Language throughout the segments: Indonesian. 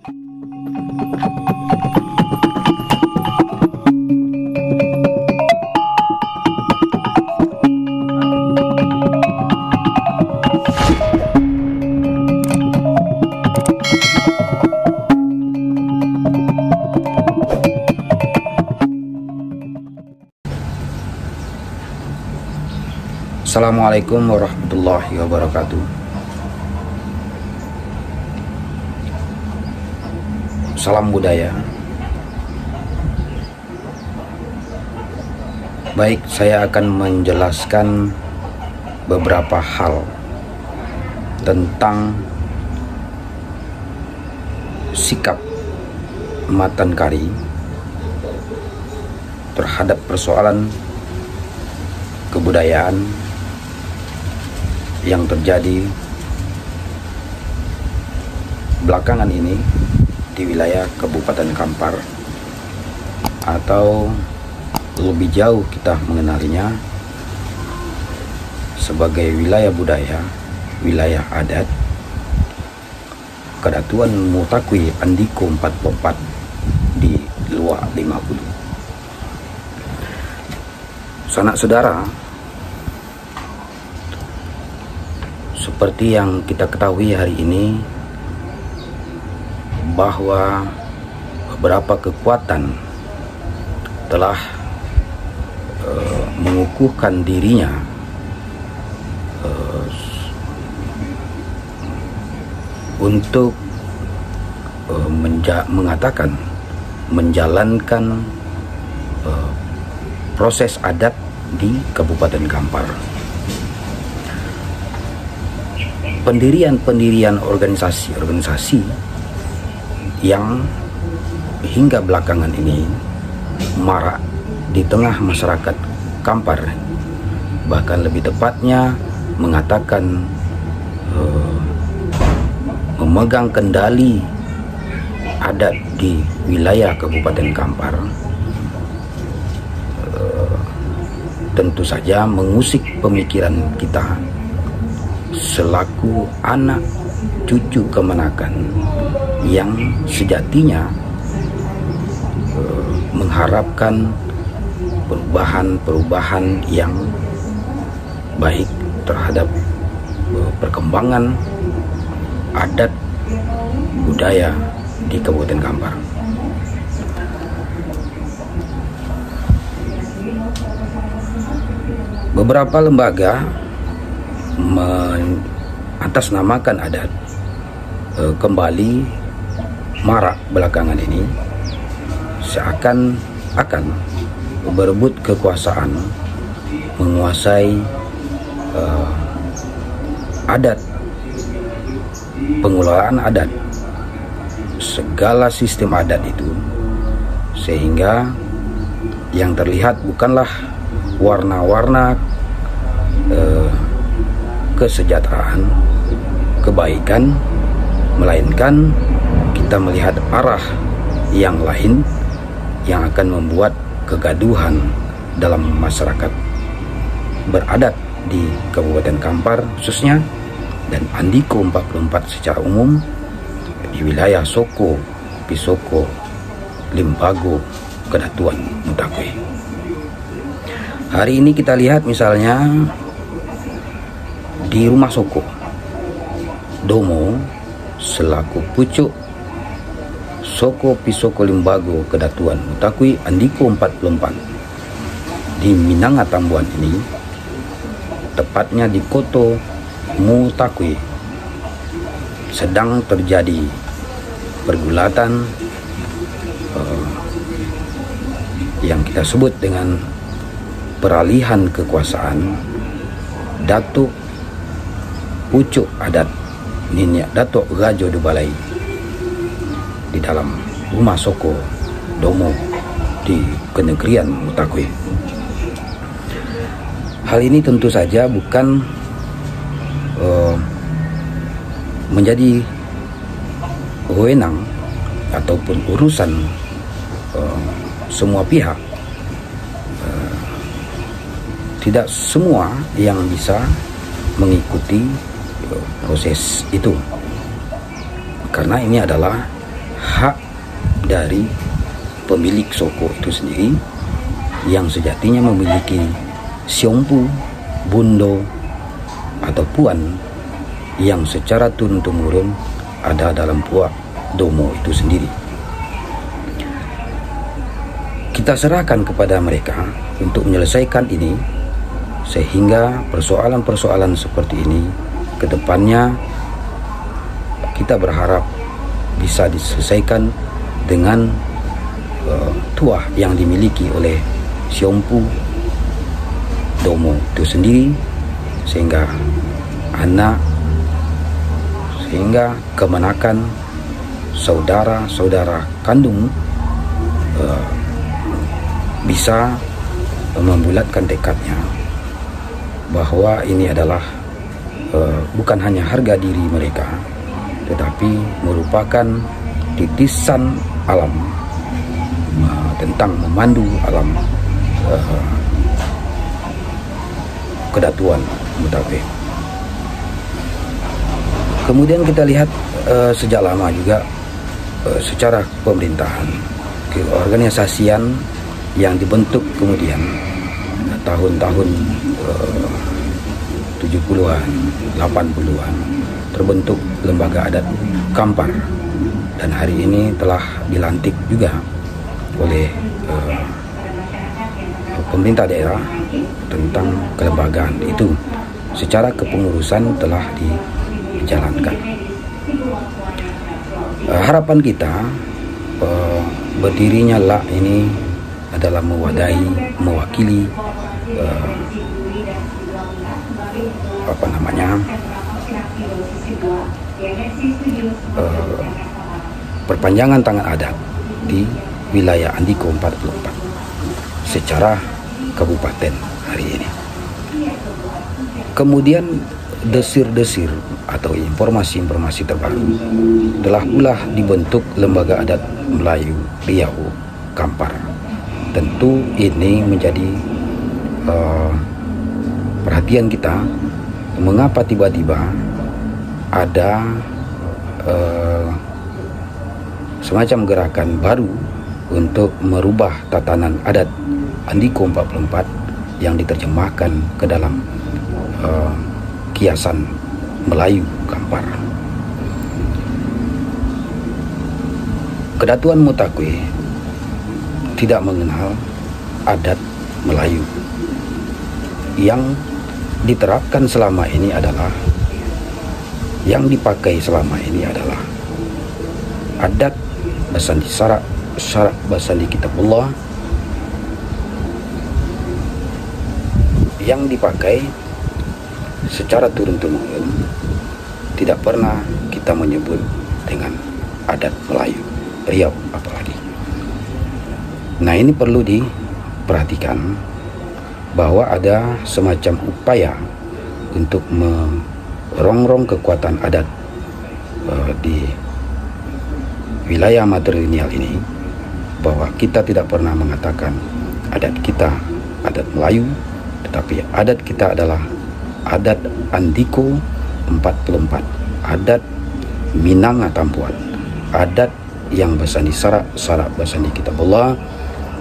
Assalamualaikum warahmatullahi wabarakatuh. Salam budaya. Baik, saya akan menjelaskan beberapa hal tentang sikap Matan Kari terhadap persoalan kebudayaan yang terjadi belakangan ini di wilayah Kabupaten Kampar, atau lebih jauh kita mengenalinya sebagai wilayah budaya, wilayah adat Kedatuan Mutakui Andiko 44 di Luar 50. Sanak saudara, seperti yang kita ketahui hari ini, bahwa beberapa kekuatan telah mengukuhkan dirinya untuk menjalankan proses adat di Kabupaten Kampar. Pendirian organisasi yang hingga belakangan ini marak di tengah masyarakat Kampar, bahkan lebih tepatnya mengatakan memegang kendali adat di wilayah Kabupaten Kampar, tentu saja mengusik pemikiran kita selaku anak cucu kemenakan yang sejatinya mengharapkan perubahan-perubahan yang baik terhadap perkembangan adat budaya di Kabupaten Kampar. Beberapa lembaga mengatasnamakan adat kembali marak belakangan ini, seakan-akan berebut kekuasaan, menguasai adat, pengelolaan adat, segala sistem adat itu, sehingga yang terlihat bukanlah warna-warna kesejahteraan, kebaikan, melainkan kita melihat arah yang lain yang akan membuat kegaduhan dalam masyarakat beradat di Kabupaten Kampar khususnya, dan Andiko 44 secara umum di wilayah Soko, Pisoko, Limbago, Kedatuan Mutakui. Hari ini kita lihat misalnya di Rumah Soko, Domo selaku pucuk Soko Pisoko Limbago Kedatuan Mutakui Andiko 44 di Minanga Tambuan ini, tepatnya di Koto Mutakui, sedang terjadi pergulatan yang kita sebut dengan peralihan kekuasaan Datuk pucuk adat Ninyak Datuk Rajo Dubalai di dalam Rumah Soko Domo di Kenegerian Mutakui. Hal ini tentu saja bukan menjadi wewenang ataupun urusan semua pihak. Tidak semua yang bisa mengikuti proses itu, karena ini adalah hak dari pemilik Soko itu sendiri yang sejatinya memiliki siompu, bundo, atau puan yang secara turun-temurun ada dalam puak Domo itu sendiri. Kita serahkan kepada mereka untuk menyelesaikan ini, sehingga persoalan-persoalan seperti ini ke depannya kita berharap bisa diselesaikan dengan tuah yang dimiliki oleh siompu Domo itu sendiri, sehingga kemenakan saudara-saudara kandung bisa membulatkan tekadnya bahwa ini adalah bukan hanya harga diri mereka, tetapi merupakan titisan alam tentang memandu alam kedatuan Mutakwih. Kemudian kita lihat sejak lama juga secara pemerintahan, keorganisasian yang dibentuk kemudian tahun-tahun 70-an, 80-an terbentuk lembaga adat Kampar, dan hari ini telah dilantik juga oleh pemerintah daerah tentang kelembagaan itu. Secara kepengurusan telah dijalankan. Harapan kita berdirinya LA ini adalah mewakili perpanjangan tangan adat di wilayah Andiko 44 secara kabupaten hari ini. Kemudian desir-desir atau informasi-informasi terbaru telah pula dibentuk lembaga adat Melayu Riau Kampar. Tentu ini menjadi perhatian kita, mengapa tiba-tiba ada semacam gerakan baru untuk merubah tatanan adat Andiko 44 yang diterjemahkan ke dalam kiasan Melayu Kampar. Kedatuan Mutakwih tidak mengenal adat Melayu. Yang diterapkan selama ini adalah, yang dipakai selama ini adalah adat Basandi Syarak Basandi Kitabullah yang dipakai secara turun-temurun, tidak pernah kita menyebut dengan adat Melayu Riau apalagi. Nah, ini perlu diperhatikan bahwa ada semacam upaya untuk merongrong kekuatan adat di wilayah matrilineal ini, bahwa kita tidak pernah mengatakan adat kita adat Melayu, tetapi adat kita adalah adat Andiko 44, adat Minang Tampuan, adat yang Basandi Syarak Basandi Kitabullah.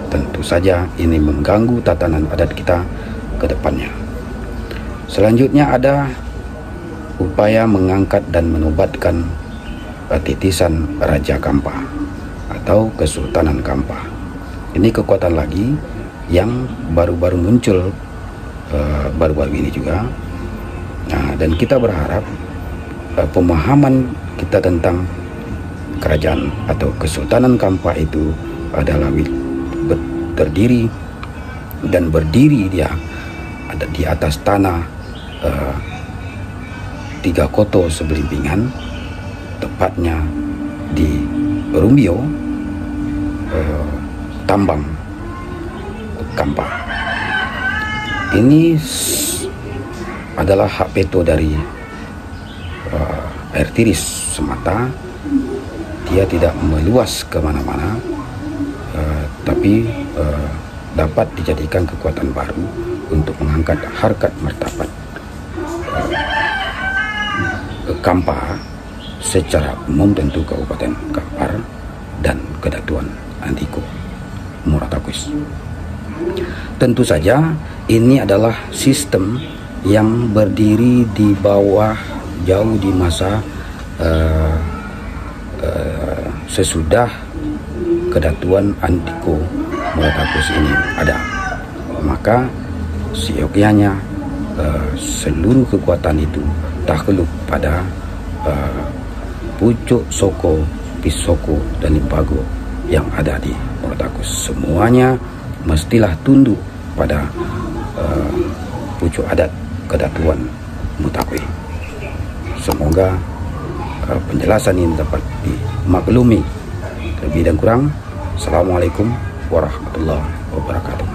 Tentu saja ini mengganggu tatanan adat kita ke depannya. Selanjutnya ada upaya mengangkat dan menobatkan titisan Raja Kampar atau Kesultanan Kampar. Ini kekuatan lagi yang baru-baru muncul baru-baru ini juga. Nah, dan kita berharap pemahaman kita tentang kerajaan atau Kesultanan Kampar itu adalah terdiri dan berdiri dia ada di atas tanah 3 koto sebelimbingan, tepatnya di Rumbio, Tambang Kampar. Ini adalah hak veto dari air tiris semata. Dia tidak meluas kemana-mana, tapi dapat dijadikan kekuatan baru untuk mengangkat harkat martabat Kampar secara umum. Tentu Kabupaten Kampar Mutakwis. Tentu saja ini adalah sistem yang berdiri di bawah jauh di masa sesudah kedatuan Andiko Mutakwis ini ada. Maka seyogyanya seluruh kekuatan itu takluk pada pucuk Soko, Pisoko, dan Limpago yang ada di Mutakwis. Semuanya mestilah tunduk pada pucuk adat kedatuan Mutakwis. Semoga penjelasan ini dapat dimaklumi. Lebih dan kurang, Assalamualaikum warahmatullahi wabarakatuh.